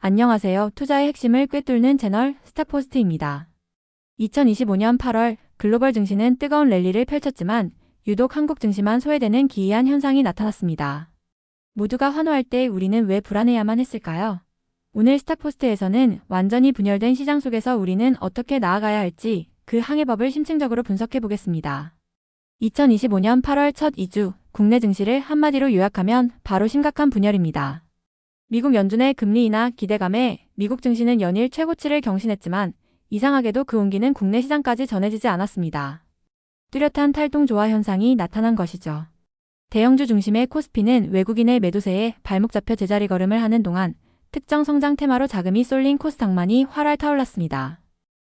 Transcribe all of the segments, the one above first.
안녕하세요. 투자의 핵심을 꿰뚫는 채널 스탁포스트입니다. 2025년 8월 글로벌 증시는 뜨거운 랠리를 펼쳤지만 유독 한국 증시만 소외되는 기이한 현상이 나타났습니다. 모두가 환호할 때 우리는 왜 불안해야만 했을까요? 오늘 스탁포스트에서는 완전히 분열된 시장 속에서 우리는 어떻게 나아가야 할지 그 항해법을 심층적으로 분석해 보겠습니다. 2025년 8월 첫 2주 국내 증시를 한마디로 요약하면 바로 심각한 분열입니다. 미국 연준의 금리 인하 기대감에 미국 증시는 연일 최고치를 경신했지만 이상하게도 그 온기는 국내 시장까지 전해지지 않았습니다. 뚜렷한 탈동조화 현상이 나타난 것이죠. 대형주 중심의 코스피는 외국인의 매도세에 발목 잡혀 제자리 걸음을 하는 동안 특정 성장 테마로 자금이 쏠린 코스닥만이 활활 타올랐습니다.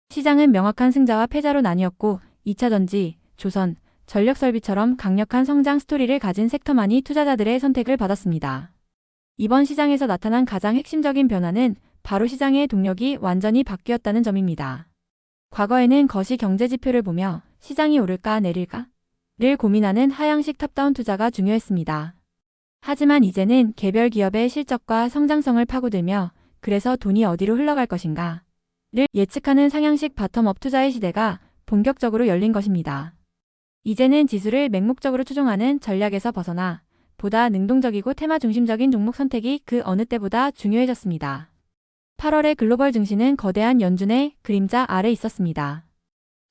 시장은 명확한 승자와 패자로 나뉘었고 2차전지, 조선, 전력설비처럼 강력한 성장 스토리를 가진 섹터만이 투자자들의 선택을 받았습니다. 이번 시장에서 나타난 가장 핵심적인 변화는 바로 시장의 동력이 완전히 바뀌었다는 점입니다. 과거에는 거시 경제지표를 보며 시장이 오를까 내릴까를 고민하는 하향식 탑다운 투자가 중요했습니다. 하지만 이제는 개별 기업의 실적과 성장성을 파고들며 그래서 돈이 어디로 흘러갈 것인가를 예측하는 상향식 바텀업 투자의 시대가 본격적으로 열린 것입니다. 이제는 지수를 맹목적으로 추종하는 전략에서 벗어나 보다 능동적이고 테마 중심적인 종목 선택이 그 어느 때보다 중요해졌습니다. 8월의 글로벌 증시는 거대한 연준의 그림자 아래 있었습니다.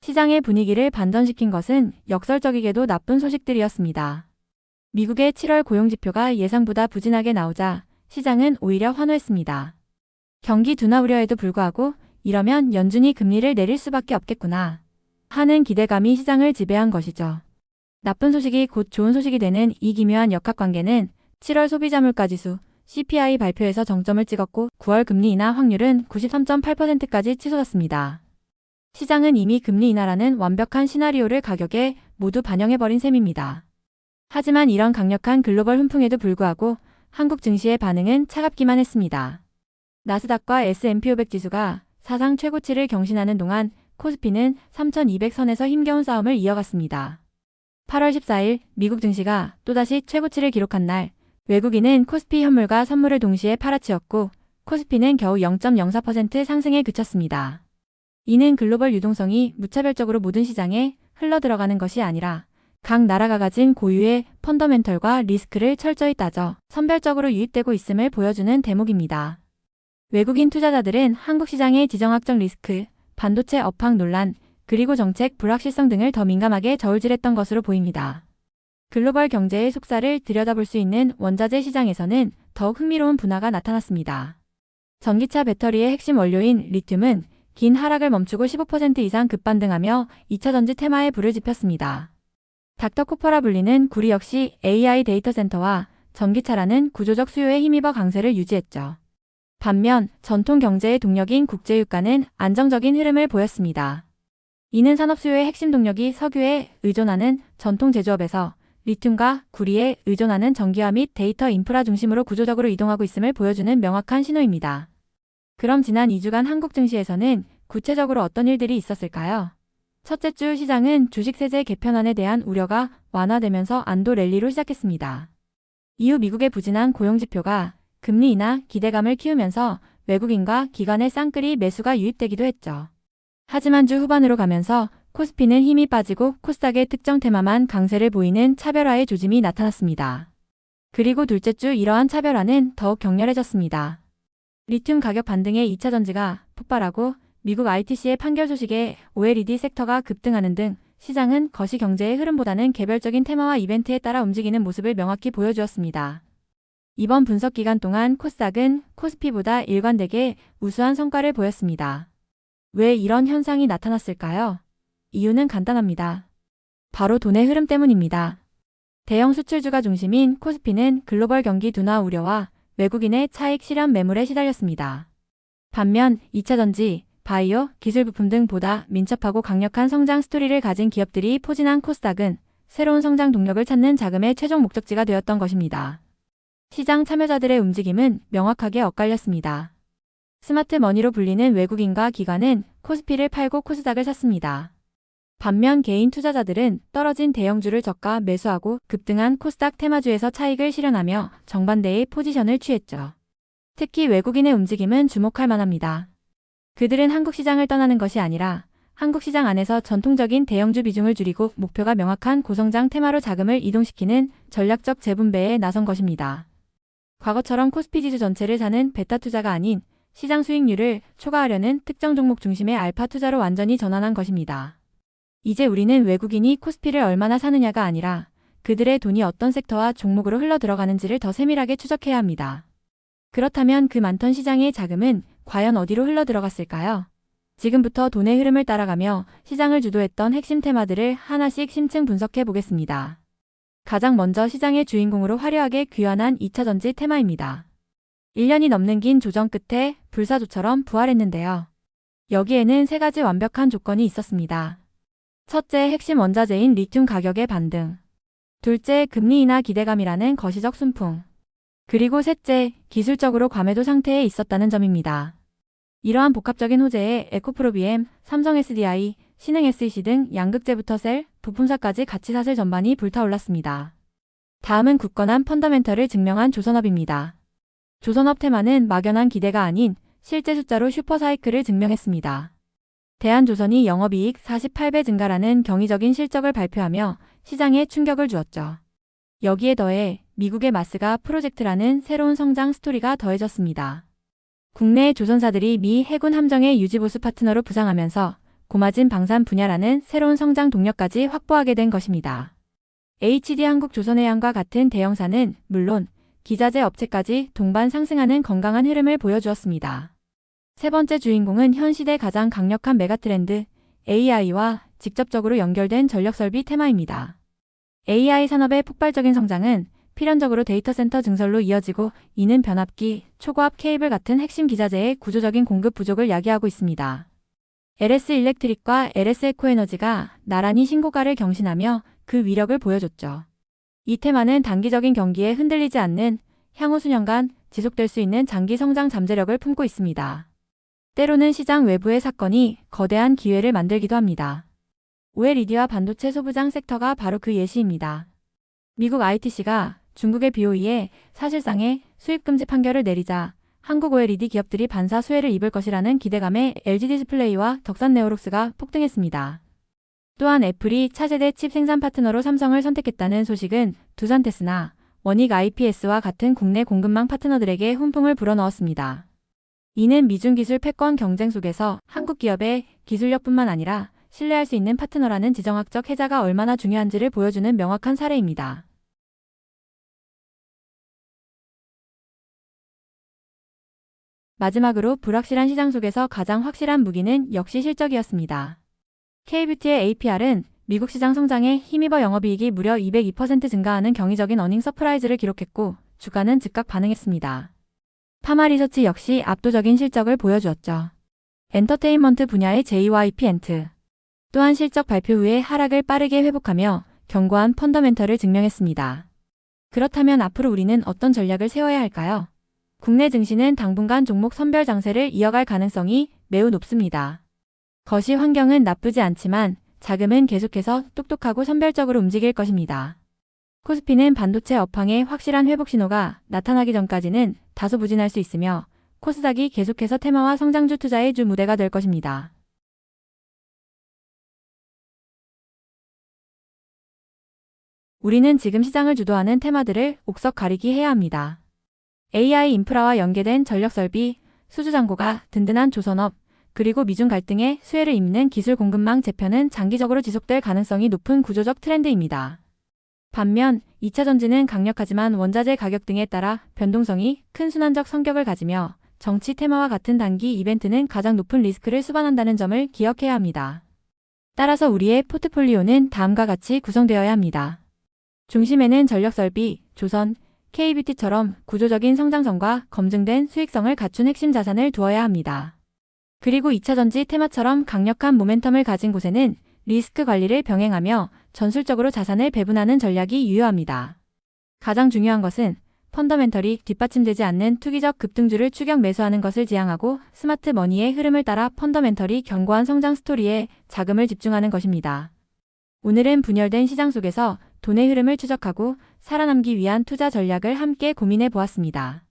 시장의 분위기를 반전시킨 것은 역설적이게도 나쁜 소식들이었습니다. 미국의 7월 고용지표가 예상보다 부진하게 나오자 시장은 오히려 환호했습니다. 경기 둔화 우려에도 불구하고 이러면 연준이 금리를 내릴 수밖에 없겠구나 하는 기대감이 시장을 지배한 것이죠. 나쁜 소식이 곧 좋은 소식이 되는 이 기묘한 역학관계는 7월 소비자 물가지수 CPI 발표에서 정점을 찍었고 9월 금리 인하 확률은 93.8%까지 치솟았습니다. 시장은 이미 금리 인하라는 완벽한 시나리오를 가격에 모두 반영해버린 셈입니다. 하지만 이런 강력한 글로벌 훈풍에도 불구하고 한국 증시의 반응은 차갑기만 했습니다. 나스닥과 S&P 500 지수가 사상 최고치를 경신하는 동안 코스피는 3,200선에서 힘겨운 싸움을 이어갔습니다. 8월 14일 미국 증시가 또다시 최고치를 기록한 날 외국인은 코스피 현물과 선물을 동시에 팔아치웠고 코스피는 겨우 0.04% 상승에 그쳤습니다. 이는 글로벌 유동성이 무차별적으로 모든 시장에 흘러들어가는 것이 아니라 각 나라가 가진 고유의 펀더멘털과 리스크를 철저히 따져 선별적으로 유입되고 있음을 보여주는 대목입니다. 외국인 투자자들은 한국 시장의 지정학적 리스크, 반도체 업황 논란, 그리고 정책 불확실성 등을 더 민감하게 저울질했던 것으로 보입니다. 글로벌 경제의 속살을 들여다볼 수 있는 원자재 시장에서는 더욱 흥미로운 분화가 나타났습니다. 전기차 배터리의 핵심 원료인 리튬은 긴 하락을 멈추고 15% 이상 급반등하며 2차전지 테마에 불을 지폈습니다. 닥터코퍼라 불리는 구리 역시 AI 데이터 센터와 전기차라는 구조적 수요에 힘입어 강세를 유지했죠. 반면 전통 경제의 동력인 국제유가는 안정적인 흐름을 보였습니다. 이는 산업 수요의 핵심 동력이 석유에 의존하는 전통 제조업에서 리튬과 구리에 의존하는 전기화 및 데이터 인프라 중심으로 구조적으로 이동하고 있음을 보여주는 명확한 신호입니다. 그럼 지난 2주간 한국 증시에서는 구체적으로 어떤 일들이 있었을까요? 첫째 주 시장은 주식세제 개편안에 대한 우려가 완화되면서 안도 랠리로 시작했습니다. 이후 미국의 부진한 고용지표가 금리 인하 기대감을 키우면서 외국인과 기관의 쌍끌이 매수가 유입되기도 했죠. 하지만 주 후반으로 가면서 코스피는 힘이 빠지고 코스닥의 특정 테마만 강세를 보이는 차별화의 조짐이 나타났습니다. 그리고 둘째 주 이러한 차별화는 더욱 격렬해졌습니다. 리튬 가격 반등에 2차전지가 폭발하고 미국 ITC의 판결 소식에 OLED 섹터가 급등하는 등 시장은 거시 경제의 흐름보다는 개별적인 테마와 이벤트에 따라 움직이는 모습을 명확히 보여주었습니다. 이번 분석 기간 동안 코스닥은 코스피보다 일관되게 우수한 성과를 보였습니다. 왜 이런 현상이 나타났을까요? 이유는 간단합니다. 바로 돈의 흐름 때문입니다. 대형 수출주가 중심인 코스피는 글로벌 경기 둔화 우려와 외국인의 차익 실현 매물에 시달렸습니다. 반면 2차전지, 바이오, 기술 부품 등 보다 민첩하고 강력한 성장 스토리를 가진 기업들이 포진한 코스닥은 새로운 성장 동력을 찾는 자금의 최종 목적지가 되었던 것입니다. 시장 참여자들의 움직임은 명확하게 엇갈렸습니다. 스마트 머니로 불리는 외국인과 기관은 코스피를 팔고 코스닥을 샀습니다. 반면 개인 투자자들은 떨어진 대형주를 저가 매수하고 급등한 코스닥 테마주에서 차익을 실현하며 정반대의 포지션을 취했죠. 특히 외국인의 움직임은 주목할 만합니다. 그들은 한국 시장을 떠나는 것이 아니라 한국 시장 안에서 전통적인 대형주 비중을 줄이고 목표가 명확한 고성장 테마로 자금을 이동시키는 전략적 재분배에 나선 것입니다. 과거처럼 코스피 지수 전체를 사는 베타 투자가 아닌 시장 수익률을 초과하려는 특정 종목 중심의 알파 투자로 완전히 전환한 것입니다. 이제 우리는 외국인이 코스피를 얼마나 사느냐가 아니라 그들의 돈이 어떤 섹터와 종목으로 흘러 들어가는지를 더 세밀하게 추적해야 합니다. 그렇다면 그 많던 시장의 자금은 과연 어디로 흘러 들어갔을까요? 지금부터 돈의 흐름을 따라가며 시장을 주도했던 핵심 테마들을 하나씩 심층 분석해 보겠습니다. 가장 먼저 시장의 주인공으로 화려하게 귀환한 2차전지 테마입니다. 1년이 넘는 긴 조정 끝에 불사조처럼 부활했는데요. 여기에는 세 가지 완벽한 조건이 있었습니다. 첫째, 핵심 원자재인 리튬 가격의 반등. 둘째, 금리 인하 기대감이라는 거시적 순풍. 그리고 셋째, 기술적으로 과매도 상태에 있었다는 점입니다. 이러한 복합적인 호재에 에코프로비엠, 삼성 SDI, 신흥 SEC 등 양극재부터 셀, 부품사까지 같이 사슬 전반이 불타올랐습니다. 다음은 굳건한 펀더멘털을 증명한 조선업입니다. 조선업 테마는 막연한 기대가 아닌 실제 숫자로 슈퍼사이클을 증명했습니다. 대한조선이 영업이익 48배 증가라는 경이적인 실적을 발표하며 시장에 충격을 주었죠. 여기에 더해 미국의 마스가 프로젝트라는 새로운 성장 스토리가 더해졌습니다. 국내 조선사들이 미 해군 함정의 유지보수 파트너로 부상하면서 고마진 방산 분야라는 새로운 성장 동력까지 확보하게 된 것입니다. HD 한국조선해양과 같은 대형사는 물론 기자재 업체까지 동반 상승하는 건강한 흐름을 보여주었습니다. 세 번째 주인공은 현 시대 가장 강력한 메가트렌드 AI와 직접적으로 연결된 전력설비 테마입니다. AI 산업의 폭발적인 성장은 필연적으로 데이터 센터 증설로 이어지고 이는 변압기, 초고압 케이블 같은 핵심 기자재의 구조적인 공급 부족을 야기하고 있습니다. LS 일렉트릭과 LS 에코에너지가 나란히 신고가를 경신하며 그 위력을 보여줬죠. 이 테마는 단기적인 경기에 흔들리지 않는 향후 수년간 지속될 수 있는 장기 성장 잠재력을 품고 있습니다. 때로는 시장 외부의 사건이 거대한 기회를 만들기도 합니다. 오엘이디와 반도체 소부장 섹터가 바로 그 예시입니다. 미국 ITC가 중국의 BOE에 사실상의 수입금지 판결을 내리자 한국 OLED 기업들이 반사 수혜를 입을 것이라는 기대감에 LG디스플레이와 덕산네오록스가 폭등했습니다. 또한 애플이 차세대 칩 생산 파트너로 삼성을 선택했다는 소식은 두산테스나 원익 IPS와 같은 국내 공급망 파트너들에게 훈풍을 불어넣었습니다. 이는 미중 기술 패권 경쟁 속에서 한국 기업의 기술력뿐만 아니라 신뢰할 수 있는 파트너라는 지정학적 해자가 얼마나 중요한지를 보여주는 명확한 사례입니다. 마지막으로 불확실한 시장 속에서 가장 확실한 무기는 역시 실적이었습니다. K뷰티의 APR은 미국 시장 성장에 힘입어 영업이익이 무려 202% 증가하는 경이적인 어닝 서프라이즈를 기록했고 주가는 즉각 반응했습니다. 파마리서치 역시 압도적인 실적을 보여주었죠. 엔터테인먼트 분야의 JYP 엔트 또한 실적 발표 후에 하락을 빠르게 회복하며 견고한 펀더멘털을 증명했습니다. 그렇다면 앞으로 우리는 어떤 전략을 세워야 할까요? 국내 증시는 당분간 종목 선별 장세를 이어갈 가능성이 매우 높습니다. 거시 환경은 나쁘지 않지만 자금은 계속해서 똑똑하고 선별적으로 움직일 것입니다. 코스피는 반도체 업황의 확실한 회복 신호가 나타나기 전까지는 다소 부진할 수 있으며 코스닥이 계속해서 테마와 성장주 투자의 주 무대가 될 것입니다. 우리는 지금 시장을 주도하는 테마들을 옥석 가리기 해야 합니다. AI 인프라와 연계된 전력설비, 수주잔고가 든든한 조선업, 그리고 미중 갈등에 수혜를 입는 기술 공급망 재편은 장기적으로 지속될 가능성이 높은 구조적 트렌드입니다. 반면 2차전지는 강력하지만 원자재 가격 등에 따라 변동성이 큰 순환적 성격을 가지며 정치 테마와 같은 단기 이벤트는 가장 높은 리스크를 수반한다는 점을 기억해야 합니다. 따라서 우리의 포트폴리오는 다음과 같이 구성되어야 합니다. 중심에는 전력설비, 조선, K뷰티처럼 구조적인 성장성과 검증된 수익성을 갖춘 핵심 자산을 두어야 합니다. 그리고 2차전지 테마처럼 강력한 모멘텀을 가진 곳에는 리스크 관리를 병행하며 전술적으로 자산을 배분하는 전략이 유효합니다. 가장 중요한 것은 펀더멘털이 뒷받침되지 않는 투기적 급등주를 추격 매수하는 것을 지향하고 스마트 머니의 흐름을 따라 펀더멘털이 견고한 성장 스토리에 자금을 집중하는 것입니다. 오늘은 분열된 시장 속에서 돈의 흐름을 추적하고 살아남기 위한 투자 전략을 함께 고민해 보았습니다.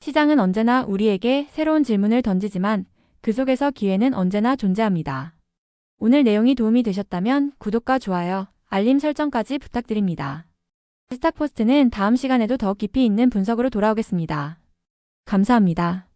시장은 언제나 우리에게 새로운 질문을 던지지만 그 속에서 기회는 언제나 존재합니다. 오늘 내용이 도움이 되셨다면 구독과 좋아요, 알림 설정까지 부탁드립니다. 스탁포스트는 다음 시간에도 더 깊이 있는 분석으로 돌아오겠습니다. 감사합니다.